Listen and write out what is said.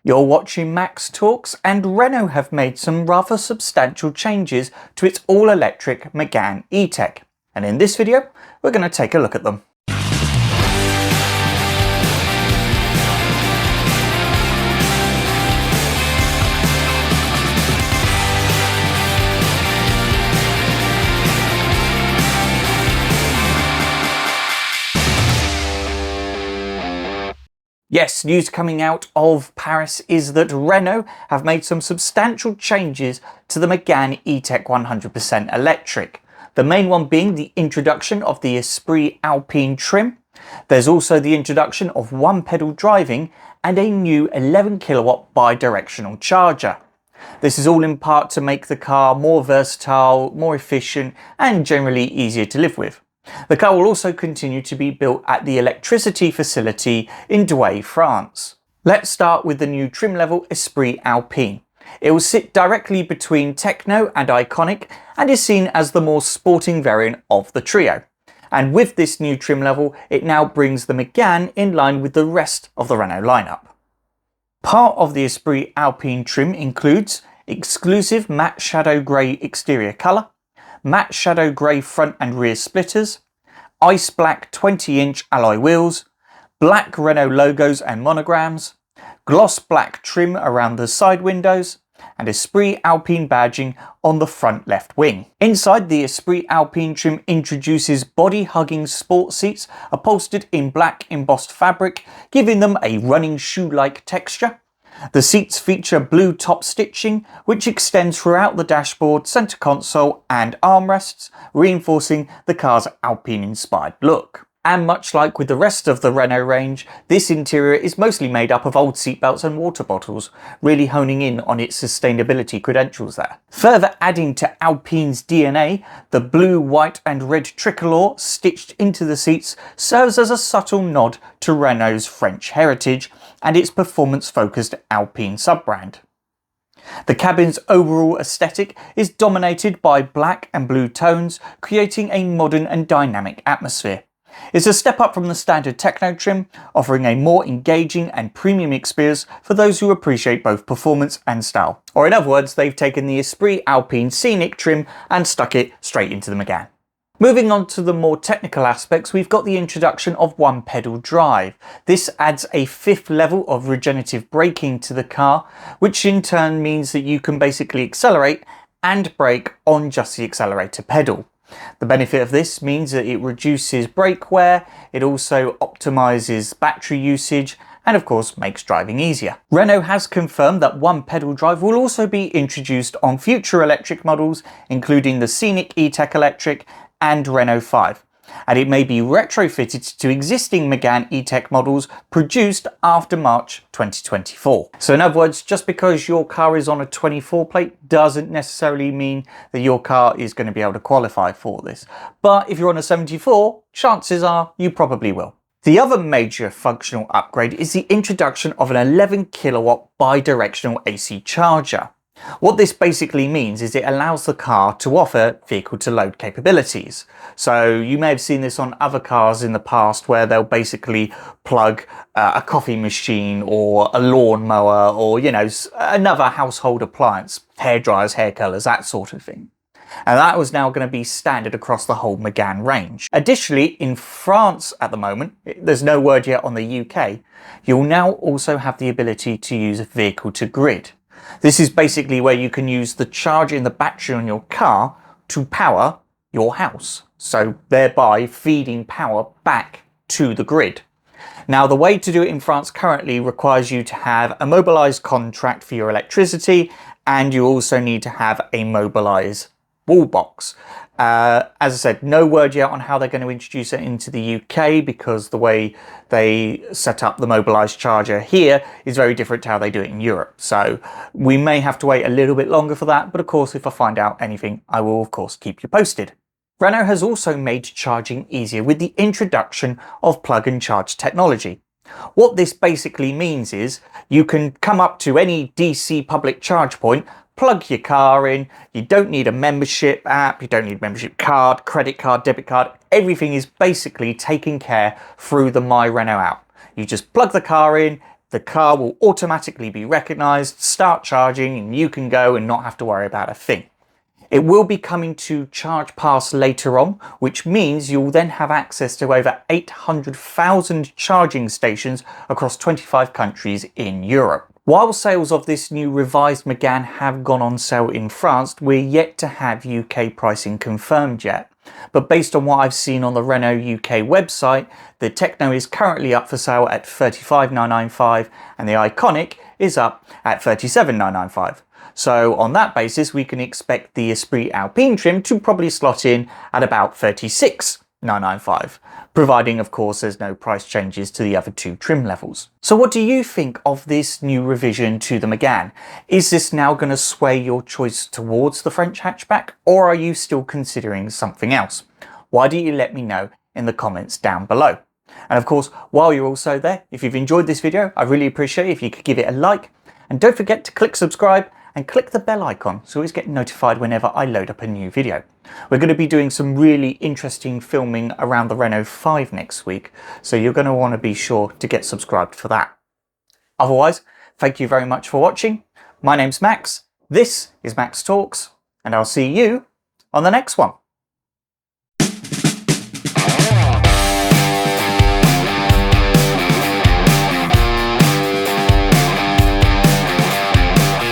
You're watching Max Talks, and Renault have made some rather substantial changes to its all-electric Megane E-Tech. And in this video, we're going to take a look at them. Yes, news coming out of Paris is that Renault have made some substantial changes to the Megane E-Tech 100% electric. The main one being the introduction of the Esprit Alpine trim. There's also the introduction of one-pedal driving and a new 11 kilowatt bi-directional charger. This is all in part to make the car more versatile, more efficient and generally easier to live with. The car will also continue to be built at the electricity facility in Douai, France. Let's start with the new trim level Esprit Alpine. It will sit directly between Techno and Iconic and is seen as the more sporting variant of the trio. And with this new trim level, it now brings the Megane in line with the rest of the Renault lineup. Part of the Esprit Alpine trim includes exclusive matte shadow grey exterior colour, matte shadow grey front and rear splitters, ice black 20-inch alloy wheels, black Renault logos and monograms, gloss black trim around the side windows, and Esprit Alpine badging on the front left wing. Inside, the Esprit Alpine trim introduces body-hugging sport seats upholstered in black embossed fabric, giving them a running shoe-like texture. The seats feature blue top stitching, which extends throughout the dashboard, centre console and armrests, reinforcing the car's Alpine-inspired look. And much like with the rest of the Renault range, this interior is mostly made up of old seatbelts and water bottles, really honing in on its sustainability credentials there. Further adding to Alpine's DNA, the blue, white and red tricolour stitched into the seats serves as a subtle nod to Renault's French heritage and its performance-focused Alpine sub-brand. The cabin's overall aesthetic is dominated by black and blue tones, creating a modern and dynamic atmosphere. It's a step up from the standard Techno trim, offering a more engaging and premium experience for those who appreciate both performance and style. Or in other words, they've taken the Esprit Alpine Scenic trim and stuck it straight into the Megane. Moving on to the more technical aspects, we've got the introduction of one-pedal drive. This adds a fifth level of regenerative braking to the car, which in turn means that you can basically accelerate and brake on just the accelerator pedal. The benefit of this means that it reduces brake wear, it also optimises battery usage, and of course makes driving easier. Renault has confirmed that one-pedal drive will also be introduced on future electric models, including the Scenic E-Tech Electric and Renault 5. And it may be retrofitted to existing Megane E-Tech models produced after March 2024. So in other words, just because your car is on a 24 plate doesn't necessarily mean that your car is going to be able to qualify for this. But if you're on a 74, chances are you probably will. The other major functional upgrade is the introduction of an 11 kilowatt bi-directional AC charger. What this basically means is it allows the car to offer vehicle-to-load capabilities. So you may have seen this on other cars in the past where they'll basically plug a coffee machine or a lawnmower or, another household appliance, hairdryers, hair colours, that sort of thing. And that was now going to be standard across the whole Megane range. Additionally, in France at the moment, there's no word yet on the UK, you'll now also have the ability to use vehicle-to-grid. This is basically where you can use the charge in the battery on your car to power your house, so thereby feeding power back to the grid. Now, the way to do it in France currently requires you to have a mobilised contract for your electricity, and you also need to have a mobilised wall box. As I said, no word yet on how they're going to introduce it into the UK, because the way they set up the mobilised charger here is very different to how they do it in Europe. So we may have to wait a little bit longer for that, but of course if I find out anything, I will of course keep you posted. Renault has also made charging easier with the introduction of plug and charge technology. What this basically means is you can come up to any DC public charge point, plug your car in, you don't need a membership app, you don't need a membership card, credit card, debit card, everything is basically taken care through the My Renault app. You just plug the car in, The car will automatically be recognised, start charging, and you can go and not have to worry about a thing. It will be coming to Charge Pass later on, which means you'll then have access to over 800,000 charging stations across 25 countries in Europe. While sales of this new revised Megane have gone on sale in France, we're yet to have UK pricing confirmed yet. But based on what I've seen on the Renault UK website, the Techno is currently up for sale at £35,995 and the Iconic is up at £37,995. So on that basis, we can expect the Esprit Alpine trim to probably slot in at about £36,995, providing of course there's no price changes to the other two trim levels. So what do you think of this new revision to the Megane? Is this now going to sway your choice towards the French hatchback, or are you still considering something else? Why don't you let me know in the comments down below? And of course, while you're also there, if you've enjoyed this video, I really appreciate it if you could give it a like, and don't forget to click subscribe and click the bell icon so you always get notified whenever I load up a new video. We're going to be doing some really interesting filming around the Renault 5 next week, so you're going to want to be sure to get subscribed for that. Otherwise, thank you very much for watching. My name's Max, this is Max Talks, and I'll see you on the next one.